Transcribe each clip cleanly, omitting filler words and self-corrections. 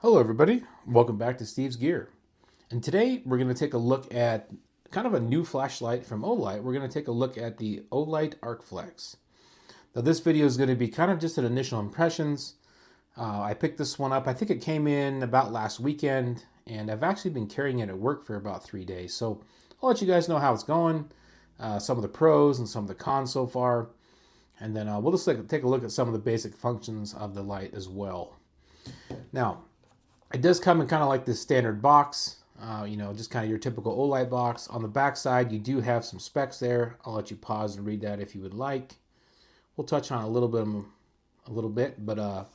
Hello everybody, welcome back to Steve's Gear. And today we're going to take a look at kind of a new flashlight from Olight. We're going to take a look at the Olight Arkflex. Now this video is going to be kind of just an initial impressions. I picked this one up, I think it came in about last weekend, and I've actually been carrying it at work for about 3 days. So I'll let you guys know how it's going, some of the pros and some of the cons so far. And then we'll just take a look at some of the basic functions of the light as well. Now, it does come in kind of like this standard box, just kind of your typical Olight box. On the back side, you do have some specs there. I'll let you pause and read that if you would like. We'll touch on a little bit, but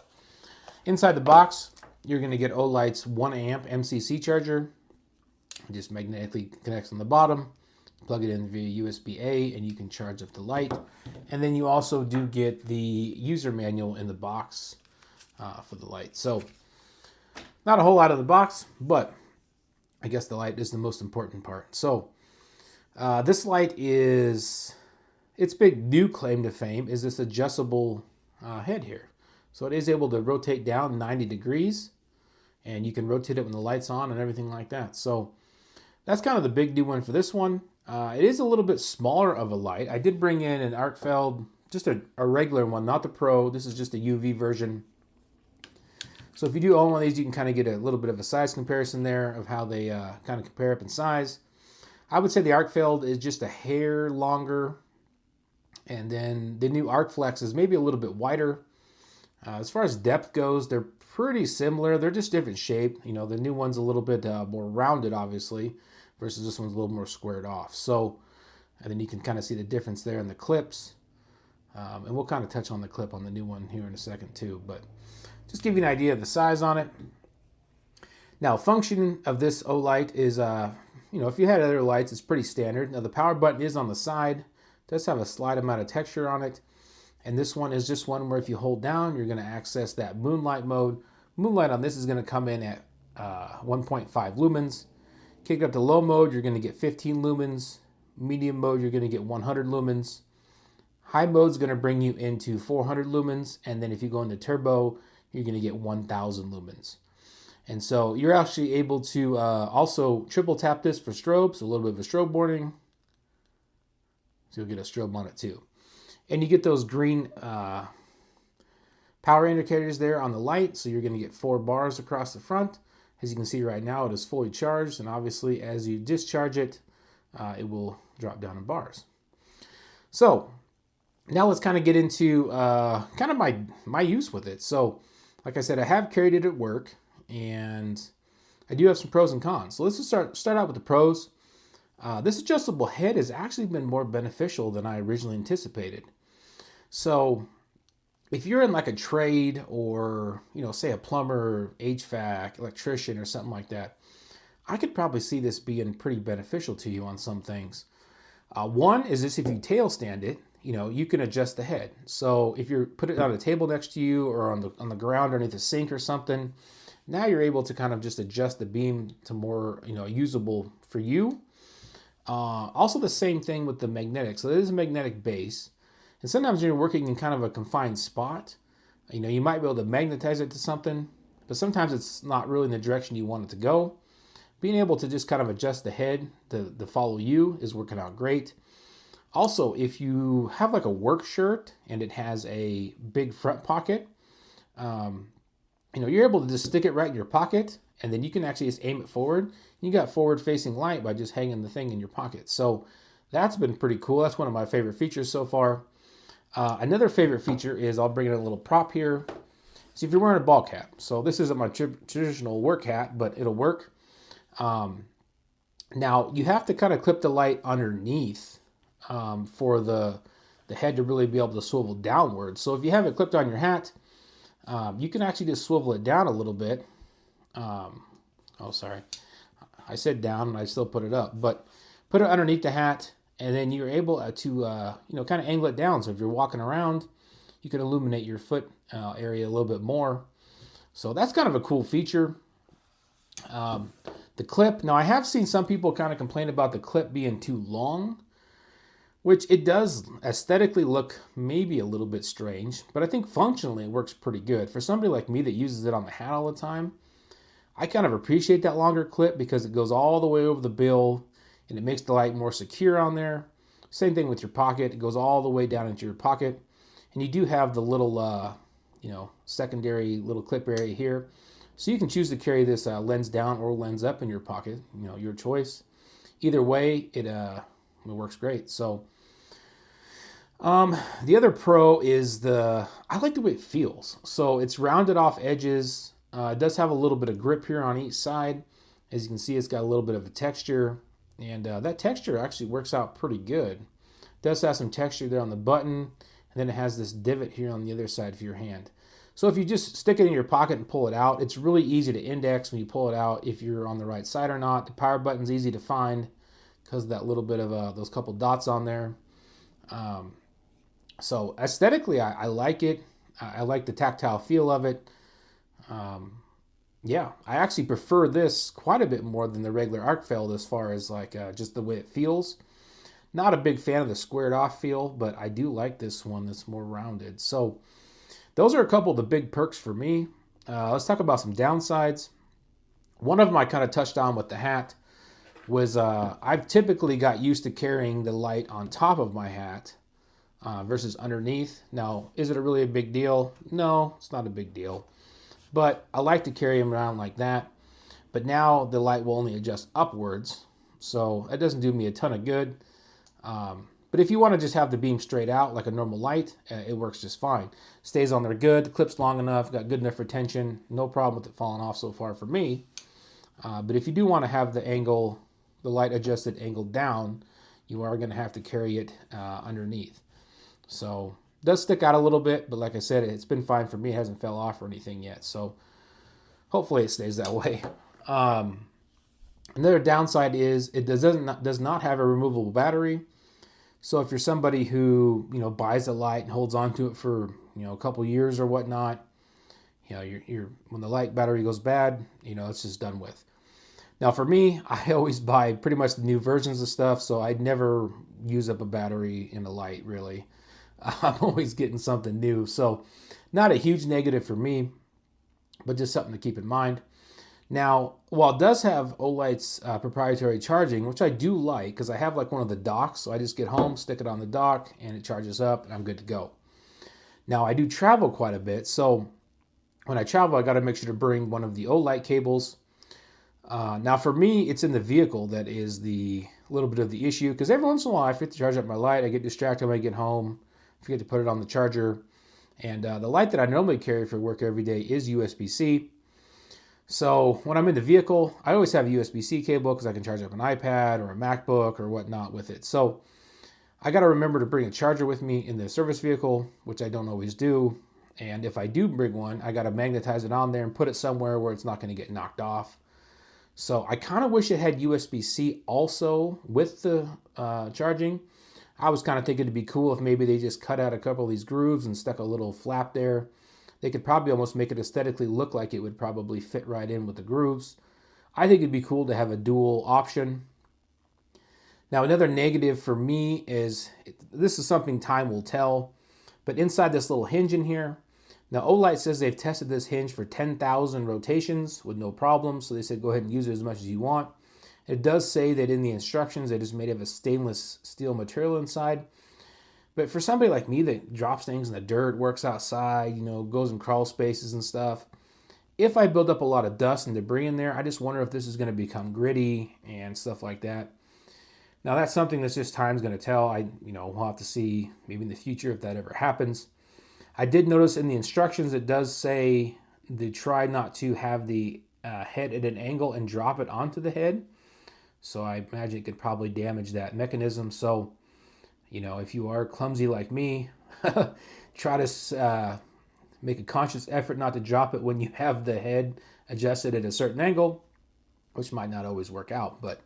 inside the box, you're going to get Olight's 1 amp MCC charger. It just magnetically connects on the bottom. Plug it in via USB-A, and you can charge up the light. And then you also do get the user manual in the box for the light. So, not a whole lot in the box, but I guess the light is the most important part. So this light its big new claim to fame is this adjustable head here. So it is able to rotate down 90 degrees, and you can rotate it when the light's on and everything like that. So that's kind of the big new one for this one. It is a little bit smaller of a light. I did bring in an Arkfeld, just a regular one, not the Pro. This is just a UV version. So if you do own one of these, you can kind of get a little bit of a size comparison there of how they kind of compare up in size. I would say the Arkfeld is just a hair longer, and then the new Arkflex is maybe a little bit wider. As far as depth goes, they're pretty similar. They're just different shape. You know, the new one's a little bit more rounded, obviously, versus this one's a little more squared off. So, and then you can kind of see the difference there in the clips. And we'll kind of touch on the clip on the new one here in a second too, but just give you an idea of the size on it. Now, function of this Olight is, if you had other lights, it's pretty standard. Now, the power button is on the side. It does have a slight amount of texture on it. And this one is just one where if you hold down, you're going to access that moonlight mode. Moonlight on this is going to come in at 1.5 lumens. Kick it up to low mode, you're going to get 15 lumens. Medium mode, you're going to get 100 lumens. High mode is going to bring you into 400 lumens. And then if you go into turbo, you're going to get 1000 lumens. And so you're actually able to also triple tap this for strobes, a little bit of a strobe warning. So you'll get a strobe on it too. And you get those green power indicators there on the light. So you're going to get 4 bars across the front. As you can see right now, it is fully charged. And obviously, as you discharge it, it will drop down in bars. So now let's kind of get into kind of my use with it. So like I said, I have carried it at work, and I do have some pros and cons. So let's just start out with the pros. This adjustable head has actually been more beneficial than I originally anticipated. So if you're in like a trade or, say a plumber, HVAC, electrician, or something like that, I could probably see this being pretty beneficial to you on some things. One is this: if you tail stand it, you can adjust the head. So if you put it on a table next to you or on the ground underneath a sink or something, now you're able to kind of just adjust the beam to more, usable for you. Also the same thing with the magnetic. So it is a magnetic base. And sometimes you're working in kind of a confined spot. You might be able to magnetize it to something, but sometimes it's not really in the direction you want it to go. Being able to just kind of adjust the head to follow you is working out great. Also, if you have like a work shirt and it has a big front pocket, you're able to just stick it right in your pocket, and then you can actually just aim it forward. You got forward-facing light by just hanging the thing in your pocket. So that's been pretty cool. That's one of my favorite features so far. Another favorite feature is, I'll bring in a little prop here. So if you're wearing a ball cap, so this isn't my traditional work hat, but it'll work. Now you have to kind of clip the light underneath for the head to really be able to swivel downwards. So if you have it clipped on your hat, you can actually just swivel it down a little bit. Sorry. I said down and I still put it up, but put it underneath the hat, and then you're able to, kind of angle it down. So if you're walking around, you can illuminate your foot area a little bit more. So that's kind of a cool feature. The clip, now I have seen some people kind of complain about the clip being too long, which it does aesthetically look maybe a little bit strange, but I think functionally it works pretty good. For somebody like me that uses it on the hat all the time, I kind of appreciate that longer clip because it goes all the way over the bill and it makes the light more secure on there. Same thing with your pocket. It goes all the way down into your pocket. And you do have the little, secondary little clip area here. So you can choose to carry this lens down or lens up in your pocket, your choice. Either way, it works great. So the other pro is I like the way it feels. So it's rounded off edges. It does have a little bit of grip here on each side. As you can see, it's got a little bit of a texture, and that texture actually works out pretty good. It does have some texture there on the button, and then it has this divot here on the other side of your hand. So if you just stick it in your pocket and pull it out, it's really easy to index when you pull it out if you're on the right side or not. The power button's easy to find because of that little bit of those couple dots on there. So aesthetically, I like it. I like the tactile feel of it. Yeah, I actually prefer this quite a bit more than the regular Arkflex as far as just the way it feels. Not a big fan of the squared off feel, but I do like this one that's more rounded. So those are a couple of the big perks for me. Let's talk about some downsides. One of them I kind of touched on with the hat was I've typically got used to carrying the light on top of my hat versus underneath. Now, is it really a big deal? No, it's not a big deal. But I like to carry them around like that. But now the light will only adjust upwards, so that doesn't do me a ton of good. But if you want to just have the beam straight out like a normal light, it works just fine. Stays on there good, the clip's long enough, got good enough retention, no problem with it falling off so far for me. But if you do want to have the light adjusted angle down, you are going to have to carry it underneath. So it does stick out a little bit, but like I said, it's been fine for me. It hasn't fell off or anything yet. So hopefully it stays that way. Another downside is it does not have a removable battery. So if you're somebody who buys a light and holds on to it for a couple years or whatnot, when the light battery goes bad, it's just done with. Now for me, I always buy pretty much the new versions of stuff, so I'd never use up a battery in a light really. I'm always getting something new, so not a huge negative for me, but just something to keep in mind. Now, while it does have Olight's proprietary charging, which I do like because I have like one of the docks, so I just get home, stick it on the dock, and it charges up, and I'm good to go. Now, I do travel quite a bit, so when I travel, I got to make sure to bring one of the Olight cables. Now, for me, it's in the vehicle that is the little bit of the issue, because every once in a while, I forget to charge up my light, I get distracted when I get home, forget to put it on the charger, and the light that I normally carry for work every day is USB-C. So when I'm in the vehicle, I always have a USB-C cable because I can charge up an iPad or a MacBook or whatnot with it. So I got to remember to bring a charger with me in the service vehicle, which I don't always do. And if I do bring one, I got to magnetize it on there and put it somewhere where it's not going to get knocked off. So I kind of wish it had USB-C also with the charging. I was kind of thinking it'd be cool if maybe they just cut out a couple of these grooves and stuck a little flap there. They could probably almost make it aesthetically look like it would probably fit right in with the grooves. I think it'd be cool to have a dual option. Now, another negative for me is, this is something time will tell, but inside this little hinge in here, now Olight says they've tested this hinge for 10,000 rotations with no problem, so they said go ahead and use it as much as you want. It does say that in the instructions it is made of a stainless steel material inside. But for somebody like me that drops things in the dirt, works outside, goes in crawl spaces and stuff, if I build up a lot of dust and debris in there, I just wonder if this is going to become gritty and stuff like that. Now that's something that's just time's going to tell. We'll have to see maybe in the future if that ever happens. I did notice in the instructions it does say to try not to have the head at an angle and drop it onto the head. So I imagine it could probably damage that mechanism. So if you are clumsy like me, try to make a conscious effort not to drop it when you have the head adjusted at a certain angle, which might not always work out. But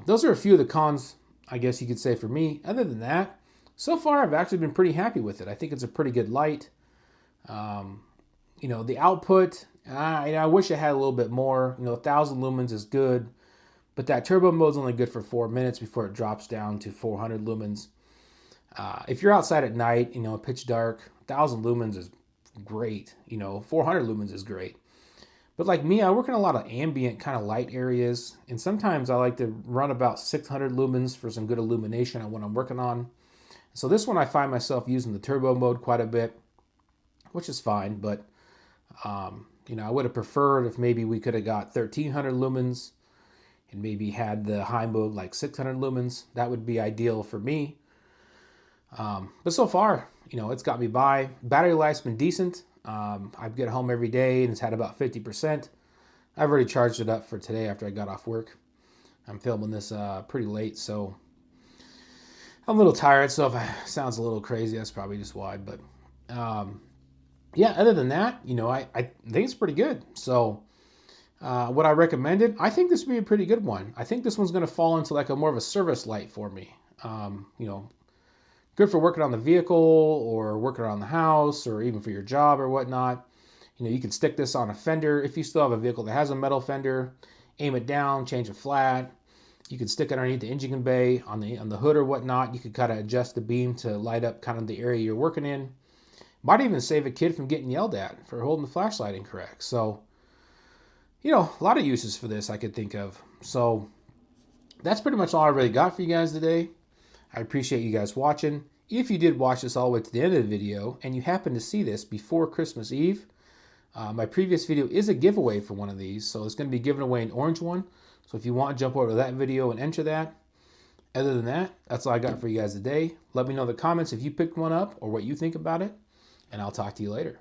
those are a few of the cons, I guess you could say, for me. Other than that, so far I've actually been pretty happy with it. I think it's a pretty good light. The output, I wish it had a little bit more. 1,000 lumens is good. But that turbo mode is only good for 4 minutes before it drops down to 400 lumens. If you're outside at night, pitch dark, 1,000 lumens is great. 400 lumens is great. But like me, I work in a lot of ambient kind of light areas, and sometimes I like to run about 600 lumens for some good illumination on what I'm working on. So this one I find myself using the turbo mode quite a bit, which is fine, but I would have preferred if maybe we could have got 1300 lumens and maybe had the high mode like 600 lumens. That would be ideal for me. But so far, it's got me by. Battery life's been decent. I get home every day and it's had about 50%. I've already charged it up for today after I got off work. I'm filming this pretty late, so I'm a little tired. So if it sounds a little crazy, that's probably just why. But yeah, other than that, I think it's pretty good. So would I recommend it? I think this would be a pretty good one. I think this one's going to fall into like a more of a service light for me. Good for working on the vehicle or working around the house or even for your job or whatnot. You can stick this on a fender. If you still have a vehicle that has a metal fender, aim it down, change it flat. You can stick it underneath the engine bay on the hood or whatnot. You could kind of adjust the beam to light up kind of the area you're working in. Might even save a kid from getting yelled at for holding the flashlight incorrect. So, a lot of uses for this I could think of. So that's pretty much all I really got for you guys today. I appreciate you guys watching. If you did watch this all the way to the end of the video and you happen to see this before Christmas Eve, my previous video is a giveaway for one of these. So it's going to be giving away an orange one. So if you want to jump over to that video and enter that. Other than that, that's all I got for you guys today. Let me know in the comments if you picked one up or what you think about it. And I'll talk to you later.